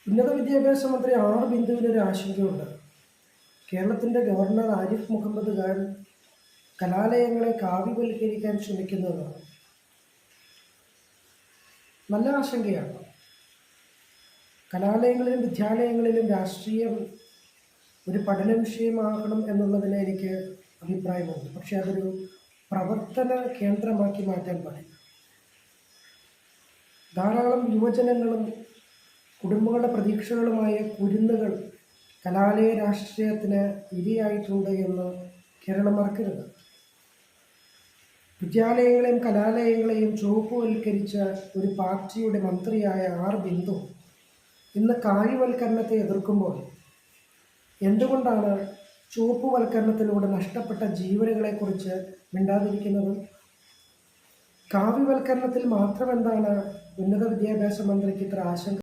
ഉന്നത വിദ്യാഭ്യാസ മന്ത്രി ആർ ബിന്ദുവിനൊരു ആശങ്കയുണ്ട്. കേരളത്തിൻ്റെ ഗവർണർ ആരിഫ് മുഹമ്മദ് ഖാൻ കലാലയങ്ങളെ കാവ്യവൽക്കരിക്കാൻ ശ്രമിക്കുന്നത് നല്ല ആശങ്കയാണ്. കലാലയങ്ങളിലും വിദ്യാലയങ്ങളിലും രാഷ്ട്രീയം ഒരു പഠന വിഷയമാകണം എന്നുള്ളതിന് എനിക്ക് അഭിപ്രായമുണ്ട്. പക്ഷേ അതൊരു പ്രവർത്തന കേന്ദ്രമാക്കി മാറ്റാൻ പാടില്ല. ധാരാളം യുവജനങ്ങളും കുടുംബങ്ങളുടെ പ്രതീക്ഷകളുമായ കുരുന്നുകൾ കലാലയ രാഷ്ട്രീയത്തിന് ഇരയായിട്ടുണ്ട് എന്ന് കേരളം മറക്കരുത്. വിദ്യാലയങ്ങളെയും കലാലയങ്ങളെയും ചുവപ്പുവൽക്കരിച്ച ഒരു പാർട്ടിയുടെ മന്ത്രിയായ ആർ ബിന്ദു ഇന്ന് കാവ്യവൽക്കരണത്തെ എതിർക്കുമ്പോൾ എന്തുകൊണ്ടാണ് ചുവപ്പുവൽക്കരണത്തിലൂടെ നഷ്ടപ്പെട്ട ജീവനുകളെക്കുറിച്ച് മിണ്ടാതിരിക്കുന്നത്? കാവ്യവൽക്കരണത്തിൽ മാത്രം എന്താണ് ഉന്നത വിദ്യാഭ്യാസ മന്ത്രിക്ക് ഇത്ര ആശങ്ക?